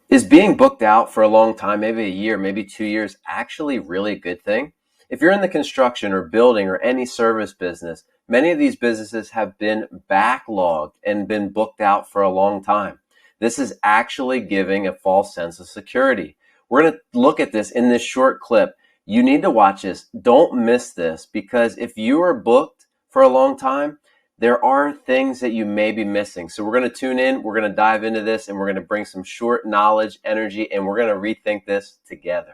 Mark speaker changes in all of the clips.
Speaker 1: Is being booked out for a long time, maybe a year, maybe 2 years, actually really a good thing? If you're in the construction or building or any service business, many of these businesses have been backlogged and been booked out for a long time. This is actually giving a false sense of security. We're going to look at this in this short clip. You need to watch this. Don't miss this, because if you are booked for a long time, there are things that you may be missing. So we're going to tune in, we're going to dive into this, and we're going to bring some short knowledge, energy, and we're going to rethink this together.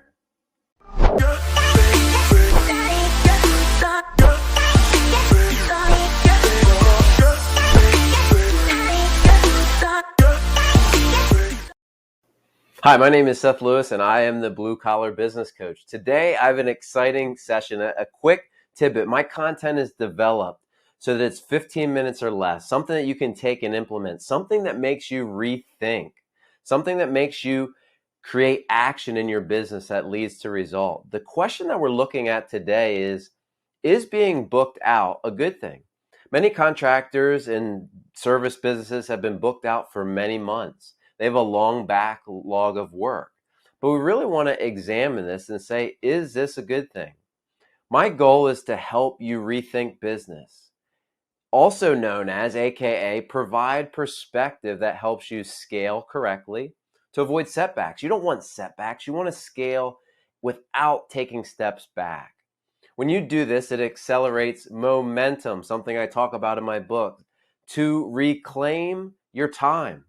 Speaker 1: Hi, my name is Seth Lewis, and I am the Blue Collar Business Coach. Today, I have an exciting session, a quick tidbit. My content is developed so that it's 15 minutes or less, something that you can take and implement, something that makes you rethink, something that makes you create action in your business that leads to result. The question that we're looking at today is being booked out a good thing? Many contractors and service businesses have been booked out for many months. They have a long backlog of work. But we really want to examine this and say, is this a good thing? My goal is to help you rethink business, also known as, AKA, provide perspective that helps you scale correctly to avoid setbacks. You don't want setbacks. You want to scale without taking steps back. When you do this, it accelerates momentum, something I talk about in my book, to reclaim your time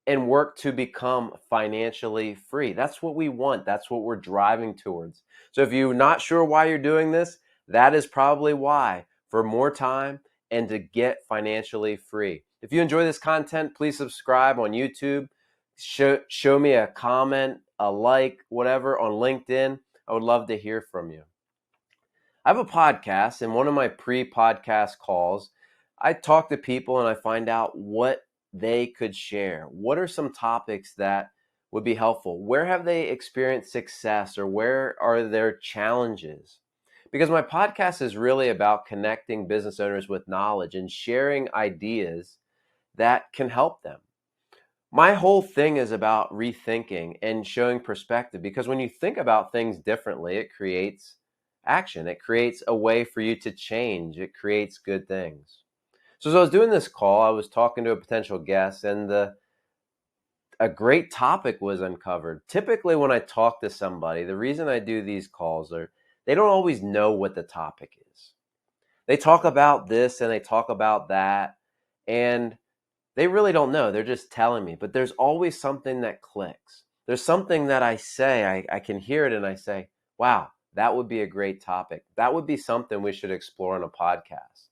Speaker 1: and work to become financially free. That's what we want. That's what we're driving towards. So if you're not sure why you're doing this, that is probably why, for more time and to get financially free. If you enjoy this content, please subscribe on YouTube. Show me a comment, a like, whatever on LinkedIn. I would love to hear from you. I have a podcast, and one of my pre-podcast calls, I talk to people and I find out what they could share. What are some topics that would be helpful? Where have they experienced success, or where are their challenges? Because my podcast is really about connecting business owners with knowledge and sharing ideas that can help them. My whole thing is about rethinking and showing perspective, because when you think about things differently, it creates action. It creates a way for you to change. It creates good things. So as I was doing this call, I was talking to a potential guest, and a great topic was uncovered. Typically, when I talk to somebody, the reason I do these calls are they don't always know what the topic is. They talk about this and they talk about that, and they really don't know. They're just telling me. But there's always something that clicks. There's something that I say, I can hear it, and I say, wow, that would be a great topic. That would be something we should explore on a podcast.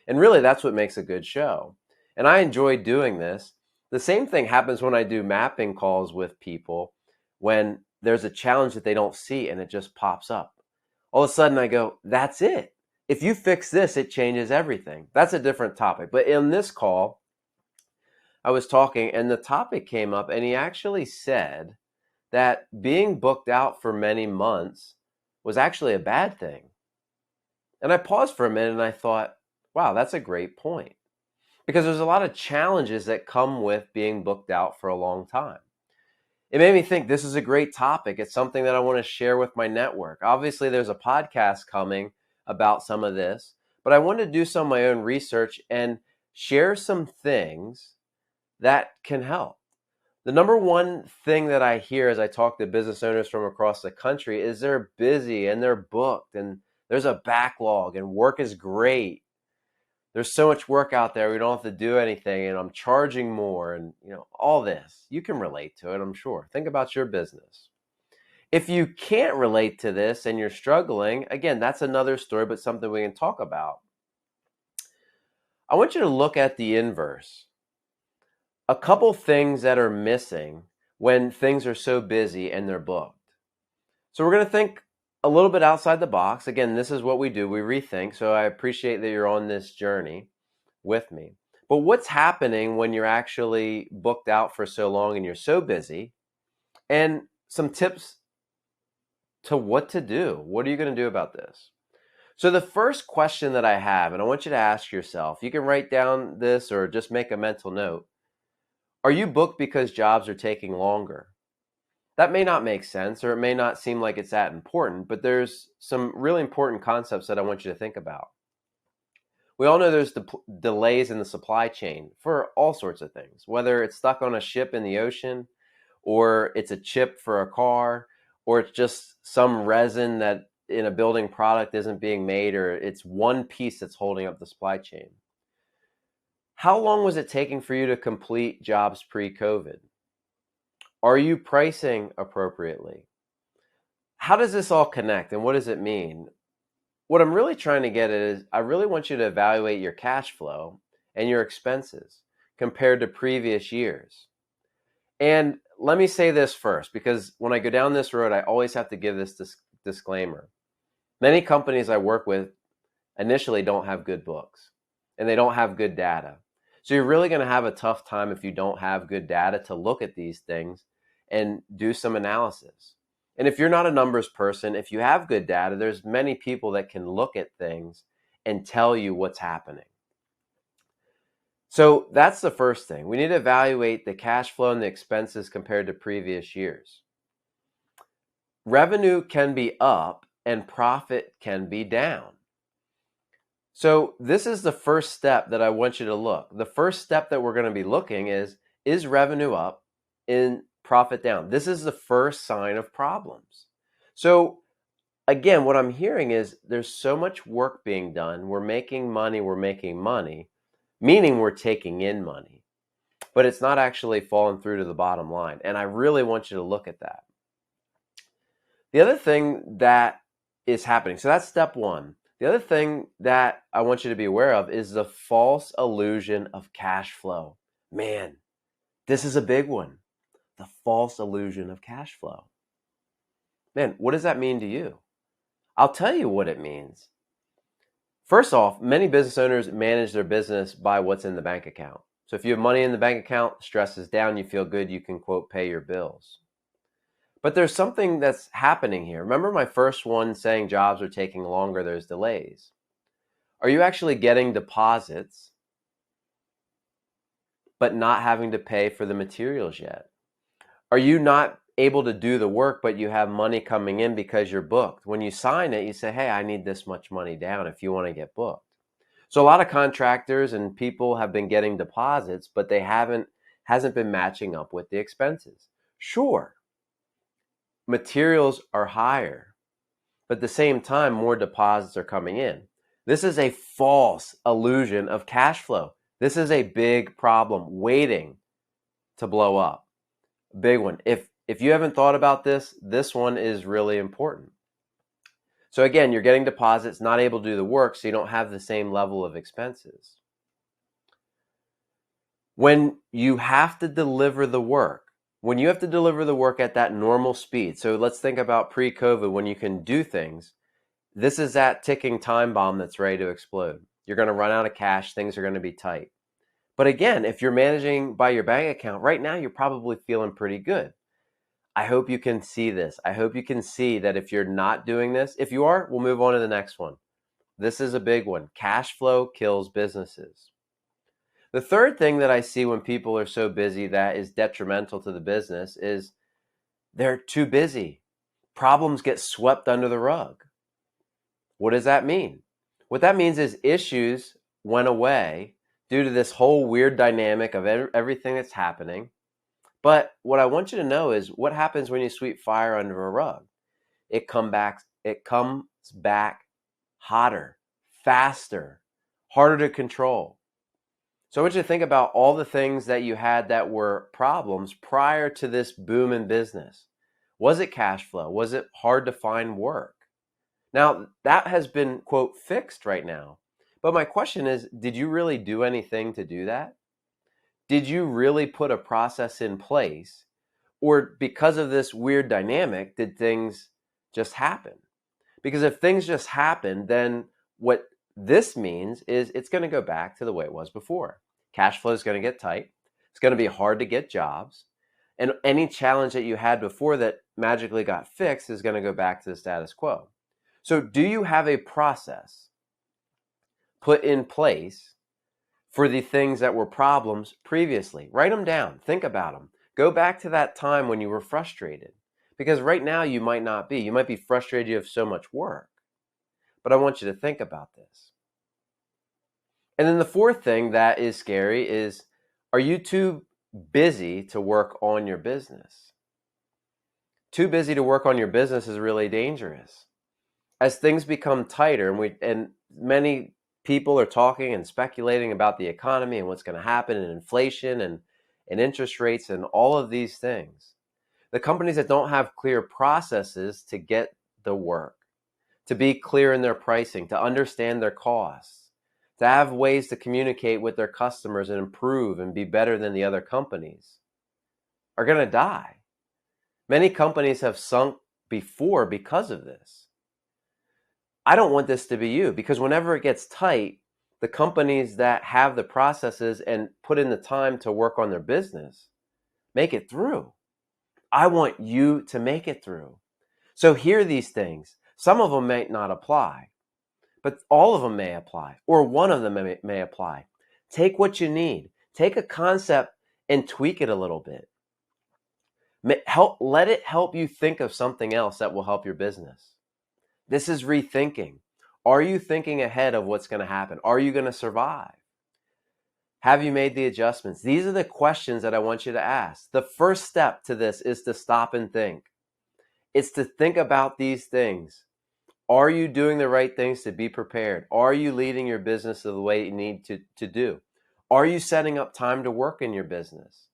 Speaker 1: And really, that's what makes a good show. And I enjoy doing this. The same thing happens when I do mapping calls with people, when there's a challenge that they don't see and it just pops up. All of a sudden I go, that's it. If you fix this, it changes everything. That's a different topic. But in this call, I was talking and the topic came up, and he actually said that being booked out for many months was actually a bad thing. And I paused for a minute and I thought, wow, that's a great point. Because there's a lot of challenges that come with being booked out for a long time. It made me think this is a great topic. It's something that I want to share with my network. Obviously, there's a podcast coming about some of this, but I wanted to do some of my own research and share some things that can help. The number one thing that I hear as I talk to business owners from across the country is they're busy and they're booked and there's a backlog and work is great. There's so much work out there, we don't have to do anything, and I'm charging more, and all this. You can relate to it, I'm sure. Think about your business. If you can't relate to this and you're struggling, again, that's another story, but something we can talk about. I want you to look at the inverse. A couple things that are missing when things are so busy and they're booked. So we're going to think a little bit outside the box. Again, this is what we do. We rethink. So I appreciate that you're on this journey with me. But what's happening when you're actually booked out for so long and you're so busy? And some tips to what to do. What are you going to do about this? So the first question that I have, and I want you to ask yourself, you can write down this or just make a mental note. Are you booked because jobs are taking longer? That may not make sense, or it may not seem like it's that important, but there's some really important concepts that I want you to think about. We all know there's delays in the supply chain for all sorts of things, whether it's stuck on a ship in the ocean, or it's a chip for a car, or it's just some resin that in a building product isn't being made, or it's one piece that's holding up the supply chain. How long was it taking for you to complete jobs pre-COVID? Are you pricing appropriately? How does this all connect, and what does it mean? What I'm really trying to get at is I really want you to evaluate your cash flow and your expenses compared to previous years. And let me say this first, because when I go down this road, I always have to give this disclaimer. Many companies I work with initially don't have good books, and they don't have good data. So you're really going to have a tough time if you don't have good data to look at these things and do some analysis. And if you're not a numbers person, if you have good data, there's many people that can look at things and tell you what's happening. So that's the first thing. We need to evaluate the cash flow and the expenses compared to previous years. Revenue can be up and profit can be down. So this is the first step that I want you to look. The first step that we're going to be looking is revenue up and profit down? This is the first sign of problems. So again, what I'm hearing is there's so much work being done. We're making money, meaning we're taking in money, but it's not actually falling through to the bottom line. And I really want you to look at that. The other thing that is happening, so that's step one. The other thing that I want you to be aware of is the false illusion of cash flow. Man, this is a big one. The false illusion of cash flow. Man, what does that mean to you? I'll tell you what it means. First off, many business owners manage their business by what's in the bank account. So if you have money in the bank account, stress is down, you feel good, you can, quote, pay your bills. But there's something that's happening here. Remember my first one saying jobs are taking longer, there's delays. Are you actually getting deposits, but not having to pay for the materials yet? Are you not able to do the work, but you have money coming in because you're booked? When you sign it, you say, hey, I need this much money down if you want to get booked. So a lot of contractors and people have been getting deposits, but they hasn't been matching up with the expenses. Sure, materials are higher, but at the same time, more deposits are coming in. This is a false illusion of cash flow. This is a big problem waiting to blow up. Big one. If you haven't thought about this, this one is really important. So again, you're getting deposits, not able to do the work, so you don't have the same level of expenses. When you have to deliver the work, at that normal speed, so let's think about pre-COVID when you can do things, this is that ticking time bomb that's ready to explode. You're going to run out of cash, things are going to be tight. But again, if you're managing by your bank account, right now you're probably feeling pretty good. I hope you can see this. I hope you can see that if you're not doing this, if you are, we'll move on to the next one. This is a big one. Cash flow kills businesses. The third thing that I see when people are so busy that is detrimental to the business is they're too busy. Problems get swept under the rug. What does that mean? What that means is issues went away due to this whole weird dynamic of everything that's happening. But what I want you to know is what happens when you sweep fire under a rug. It comes back hotter, faster, harder to control. So I want you to think about all the things that you had that were problems prior to this boom in business. Was it cash flow? Was it hard to find work? Now, that has been, quote, fixed right now. But my question is, did you really do anything to do that? Did you really put a process in place? Or because of this weird dynamic, did things just happen? Because if things just happen, then what this means is it's going to go back to the way it was before. Cash flow is going to get tight. It's going to be hard to get jobs. And any challenge that you had before that magically got fixed is going to go back to the status quo. So do you have a process put in place for the things that were problems previously? Write them down. Think about them. Go back to that time when you were frustrated. Because right now you might not be. You might be frustrated you have so much work. But I want you to think about this. And then the fourth thing that is scary is, are you too busy to work on your business? Too busy to work on your business is really dangerous. As things become tighter, and many people are talking and speculating about the economy and what's going to happen, and inflation and interest rates and all of these things. The companies that don't have clear processes to get the work, to be clear in their pricing, to understand their costs, to have ways to communicate with their customers and improve and be better than the other companies, are going to die. Many companies have sunk before because of this. I don't want this to be you, because whenever it gets tight, the companies that have the processes and put in the time to work on their business make it through. I want you to make it through. So hear these things. Some of them may not apply, but all of them may apply, or one of them may apply. Take what you need. Take a concept and tweak it a little bit. Let it help you think of something else that will help your business. This is rethinking. Are you thinking ahead of what's going to happen? Are you going to survive? Have you made the adjustments? These are the questions that I want you to ask. The first step to this is to stop and think. It's to think about these things. Are you doing the right things to be prepared? Are you leading your business the way you need to do? Are you setting up time to work in your business?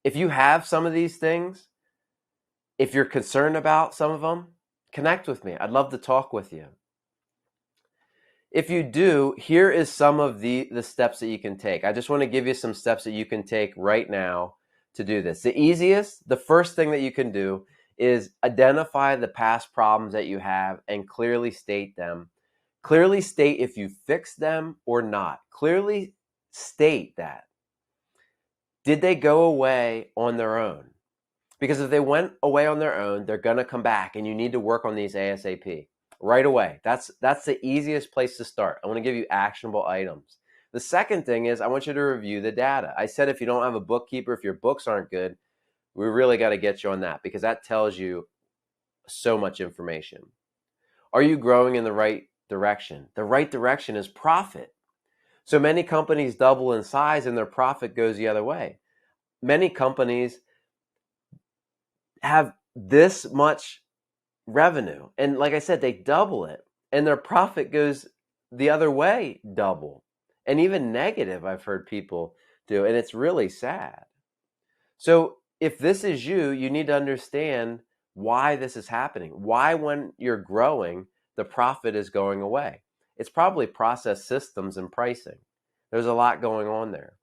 Speaker 1: If you have some of these things, if you're concerned about some of them, connect with me. I'd love to talk with you. If you do, here is some of the steps that you can take. I just want to give you some steps that you can take right now to do this. The first thing that you can do is identify the past problems that you have and clearly state them. Clearly state if you fixed them or not. Clearly state that. Did they go away on their own? Because if they went away on their own, they're going to come back, and you need to work on these ASAP right away. That's the easiest place to start. I want to give you actionable items. The second thing is I want you to review the data. I said if you don't have a bookkeeper, if your books aren't good, we really got to get you on that, because that tells you so much information. Are you growing in the right direction? The right direction is profit. So many companies double in size and their profit goes the other way. Many companies have this much revenue, and like I said, they double it and their profit goes the other way, double, and even negative. I've heard people do, and it's really sad. So if this is you, you need to understand why this is happening. Why, when you're growing, the profit is going away. It's probably process systems and pricing. There's a lot going on there.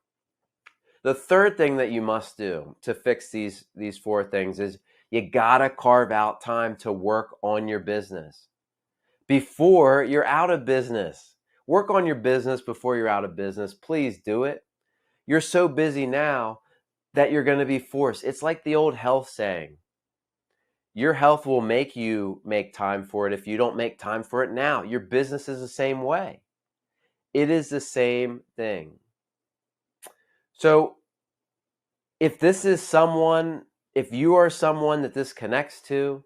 Speaker 1: The third thing that you must do to fix these four things is you gotta carve out time to work on your business before you're out of business. Work on your business before you're out of business. Please do it. You're so busy now that you're going to be forced. It's like the old health saying. Your health will make you make time for it if you don't make time for it now. Your business is the same way. It is the same thing. So if you are someone that this connects to,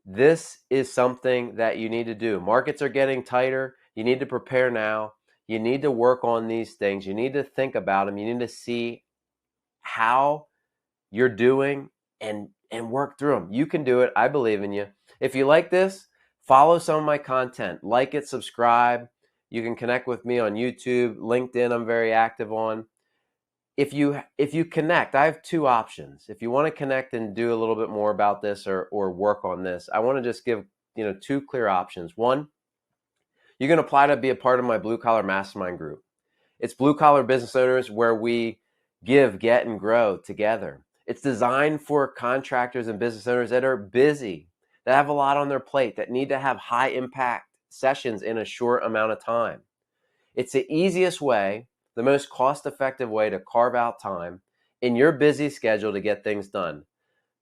Speaker 1: this is something that you need to do. Markets are getting tighter. You need to prepare now. You need to work on these things. You need to think about them. You need to see how you're doing and work through them. You can do it. I believe in you. If you like this, follow some of my content. Like it, subscribe. You can connect with me on YouTube, LinkedIn, I'm very active on. If you connect, I have two options. If you want to connect and do a little bit more about this or work on this, I want to just give two clear options. One, you can apply to be a part of my Blue Collar Mastermind group. It's Blue Collar business owners where we give, get, and grow together. It's designed for contractors and business owners that are busy, that have a lot on their plate, that need to have high impact sessions in a short amount of time. It's the easiest way, the most cost-effective way to carve out time in your busy schedule to get things done.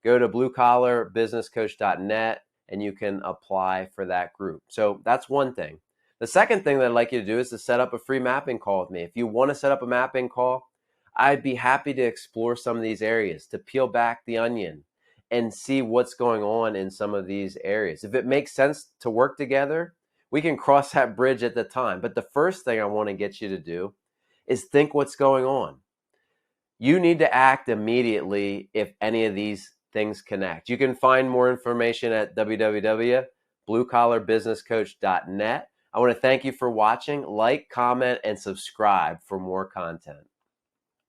Speaker 1: Go to bluecollarbusinesscoach.net and you can apply for that group. So that's one thing. The second thing that I'd like you to do is to set up a free mapping call with me. If you want to set up a mapping call, I'd be happy to explore some of these areas, to peel back the onion and see what's going on in some of these areas. If it makes sense to work together, we can cross that bridge at the time. But the first thing I want to get you to do is think what's going on. You need to act immediately if any of these things connect. You can find more information at www.bluecollarbusinesscoach.net. I want to thank you for watching. Like, comment, and subscribe for more content.